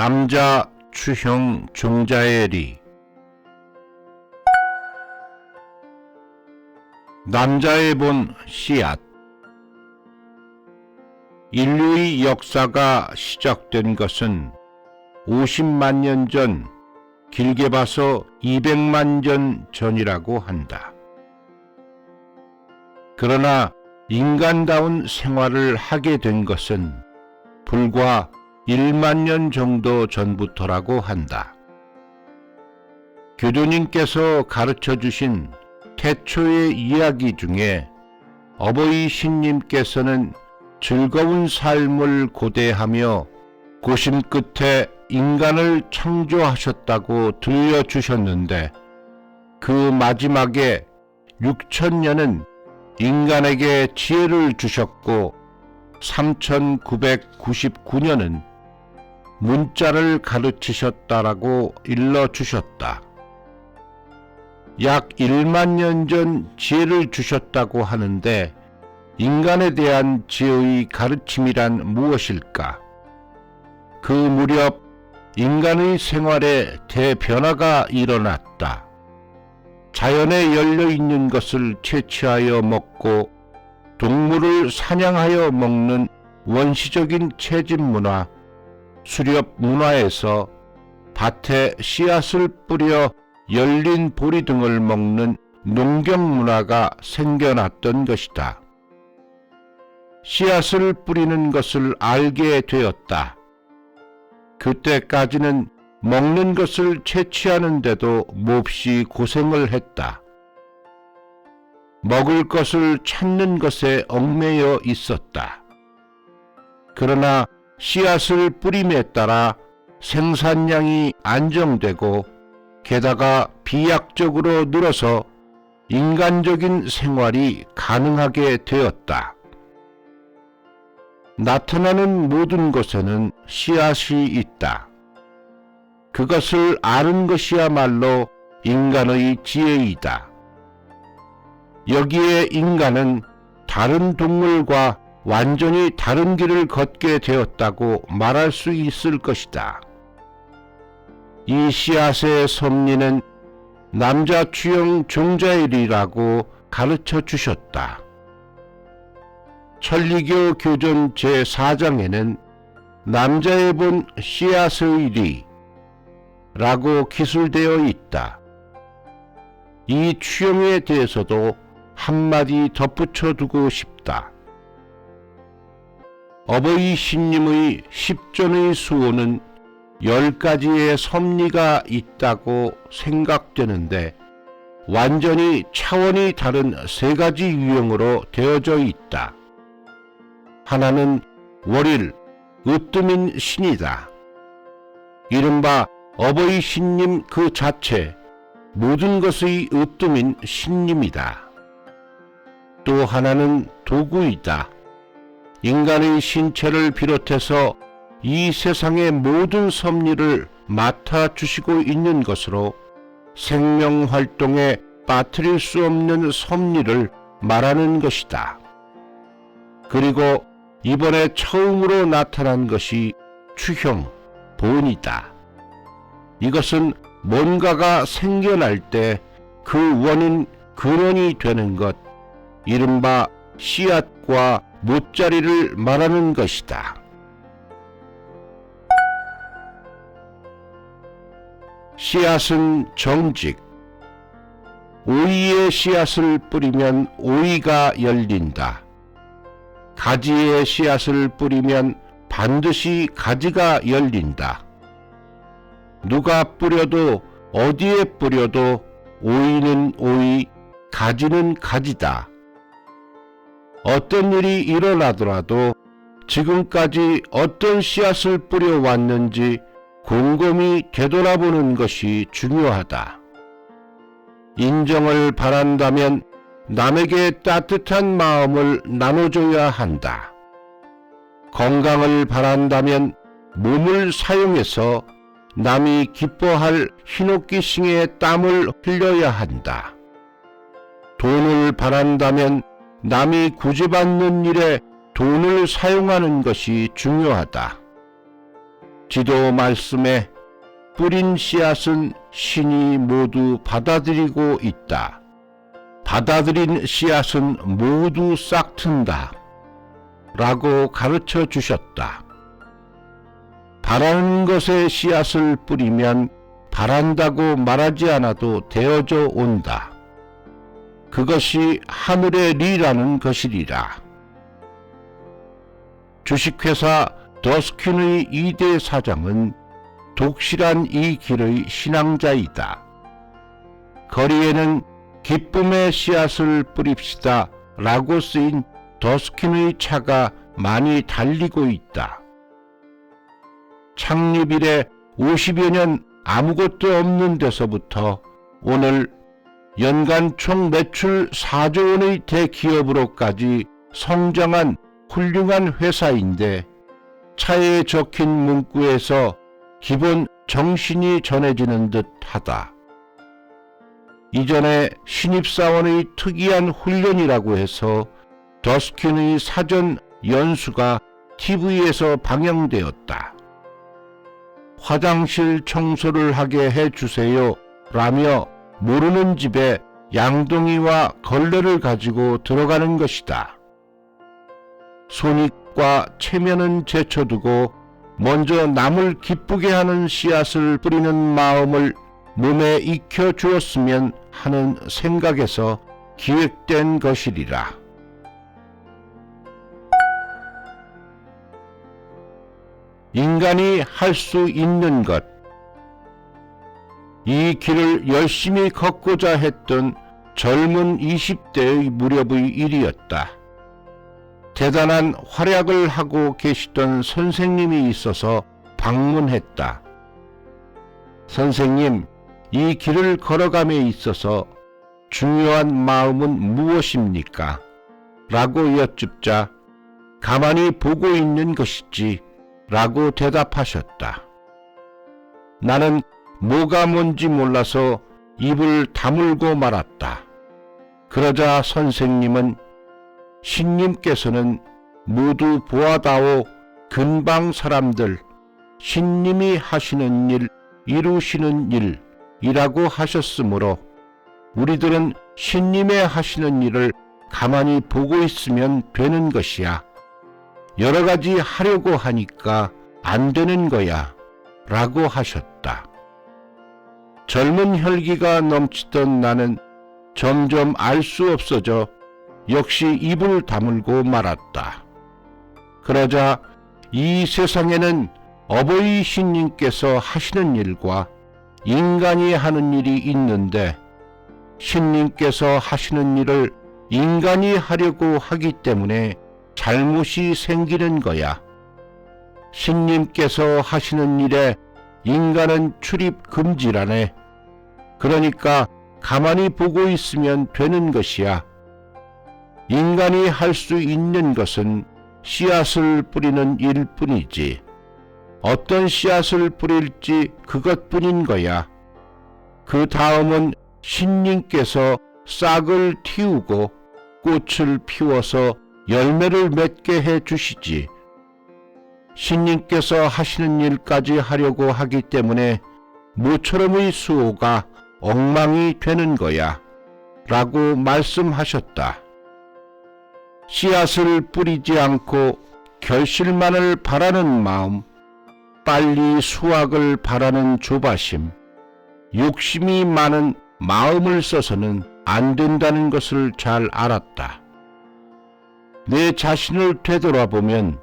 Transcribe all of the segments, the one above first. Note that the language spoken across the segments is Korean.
남자 추형 종자의 리. 남자의 본 씨앗. 인류의 역사가 시작된 것은 50만 년 전, 길게 봐서 200만 년 전이라고 한다. 그러나 인간다운 생활을 하게 된 것은 불과 1만 년 정도 전부터라고 한다. 교주님께서 가르쳐 주신 태초의 이야기 중에 어버이 신님께서는 즐거운 삶을 고대하며 고심 끝에 인간을 창조하셨다고 들려주셨는데, 그 마지막에 6천년은 인간에게 지혜를 주셨고 3999년은 문자를 가르치셨다라고 일러주셨다. 약 1만 년 전 지혜를 주셨다고 하는데, 인간에 대한 지혜의 가르침이란 무엇일까? 그 무렵 인간의 생활에 대변화가 일어났다. 자연에 열려있는 것을 채취하여 먹고 동물을 사냥하여 먹는 원시적인 채집 문화, 수렵 문화에서 밭에 씨앗을 뿌려 열린 보리 등을 먹는 농경 문화가 생겨났던 것이다. 씨앗을 뿌리는 것을 알게 되었다. 그때까지는 먹는 것을 채취하는데도 몹시 고생을 했다. 먹을 것을 찾는 것에 얽매여 있었다. 그러나 씨앗을 뿌림에 따라 생산량이 안정되고 게다가 비약적으로 늘어서 인간적인 생활이 가능하게 되었다. 나타나는 모든 것에는 씨앗이 있다. 그것을 아는 것이야말로 인간의 지혜이다. 여기에 인간은 다른 동물과 완전히 다른 길을 걷게 되었다고 말할 수 있을 것이다. 이 씨앗의 섭리는 남자 추형 종자의 리라고 가르쳐 주셨다. 천리교 교전 제4장에는 남자의 본 씨앗의 리라고 기술되어 있다. 이 추형에 대해서도 한마디 덧붙여 두고 싶다. 어버이 신님의 10전의 수호는 10가지의 섭리가 있다고 생각되는데, 완전히 차원이 다른 3가지 유형으로 되어져 있다. 하나는 월일, 으뜸인 신이다. 이른바 어버이 신님 그 자체, 모든 것의 으뜸인 신님이다. 또 하나는 도구이다. 인간의 신체를 비롯해서 이 세상의 모든 섭리를 맡아주시고 있는 것으로 생명활동에 빠뜨릴 수 없는 섭리를 말하는 것이다. 그리고 이번에 처음으로 나타난 것이 추형, 본이다. 이것은 뭔가가 생겨날 때 그 원인, 근원이 되는 것, 이른바 씨앗과 못자리를 말하는 것이다. 씨앗은 정직. 오이의 씨앗을 뿌리면 오이가 열린다. 가지의 씨앗을 뿌리면 반드시 가지가 열린다. 누가 뿌려도 어디에 뿌려도 오이는 오이, 가지는 가지다. 어떤 일이 일어나더라도 지금까지 어떤 씨앗을 뿌려왔는지 곰곰이 되돌아보는 것이 중요하다. 인정을 바란다면 남에게 따뜻한 마음을 나눠줘야 한다. 건강을 바란다면 몸을 사용해서 남이 기뻐할 흰옥기싱의 땀을 흘려야 한다. 돈을 바란다면 남이 구제받는 일에 돈을 사용하는 것이 중요하다. 지도 말씀에 뿌린 씨앗은 신이 모두 받아들이고 있다. 받아들인 씨앗은 모두 싹튼다. 라고 가르쳐 주셨다. 바라는 것에 씨앗을 뿌리면 바란다고 말하지 않아도 되어져 온다. 그것이 하늘의 리라는 것이리라. 주식회사 더스킨의 2대 사장은 독실한 이 길의 신앙자이다. 거리에는 기쁨의 씨앗을 뿌립시다 라고 쓰인 더스킨의 차가 많이 달리고 있다. 창립 이래 50여 년 아무것도 없는 데서부터 오늘 연간 총 매출 4조 원의 대기업으로까지 성장한 훌륭한 회사인데 차에 적힌 문구에서 기본 정신이 전해지는 듯 하다. 이전에 신입사원의 특이한 훈련이라고 해서 더스킨의 사전 연수가 TV에서 방영되었다. 화장실 청소를 하게 해주세요 라며 모르는 집에 양동이와 걸레를 가지고 들어가는 것이다. 손익과 체면은 제쳐두고 먼저 남을 기쁘게 하는 씨앗을 뿌리는 마음을 몸에 익혀 주었으면 하는 생각에서 기획된 것이리라. 인간이 할 수 있는 것. 이 길을 열심히 걷고자 했던 젊은 20대의 무렵의 일이었다. 대단한 활약을 하고 계시던 선생님이 있어서 방문했다. 선생님, 이 길을 걸어감에 있어서 중요한 마음은 무엇입니까? 라고 여쭙자 가만히 보고 있는 것이지 라고 대답하셨다. 나는 뭐가 뭔지 몰라서 입을 다물고 말았다. 그러자 선생님은 신님께서는 모두 보아다오 근방 사람들 신님이 하시는 일 이루시는 일이라고 하셨으므로 우리들은 신님의 하시는 일을 가만히 보고 있으면 되는 것이야. 여러 가지 하려고 하니까 안 되는 거야 라고 하셨다. 젊은 혈기가 넘치던 나는 점점 알 수 없어져 역시 입을 다물고 말았다. 그러자 이 세상에는 어버이 신님께서 하시는 일과 인간이 하는 일이 있는데 신님께서 하시는 일을 인간이 하려고 하기 때문에 잘못이 생기는 거야. 신님께서 하시는 일에 인간은 출입 금지라네. 그러니까 가만히 보고 있으면 되는 것이야. 인간이 할 수 있는 것은 씨앗을 뿌리는 일뿐이지. 어떤 씨앗을 뿌릴지 그것뿐인 거야. 그 다음은 신님께서 싹을 틔우고 꽃을 피워서 열매를 맺게 해 주시지. 신님께서 하시는 일까지 하려고 하기 때문에 모처럼의 수호가 엉망이 되는 거야. 라고 말씀하셨다. 씨앗을 뿌리지 않고 결실만을 바라는 마음, 빨리 수확을 바라는 조바심, 욕심이 많은 마음을 써서는 안 된다는 것을 잘 알았다. 내 자신을 되돌아보면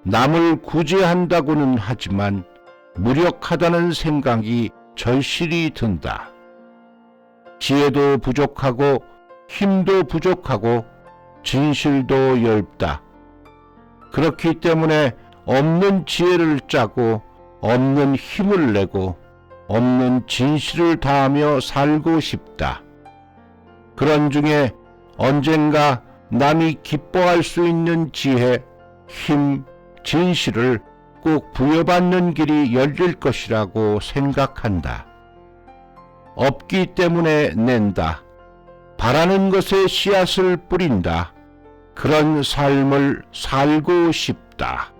남을 구제한다고는 하지만 무력하다는 생각이 절실히 든다. 지혜도 부족하고 힘도 부족하고 진실도 엷다. 그렇기 때문에 없는 지혜를 짜고 없는 힘을 내고 없는 진실을 다하며 살고 싶다. 그런 중에 언젠가 남이 기뻐할 수 있는 지혜, 힘, 진실을 꼭 부여받는 길이 열릴 것이라고 생각한다. 없기 때문에 낸다. 바라는 것에 씨앗을 뿌린다. 그런 삶을 살고 싶다.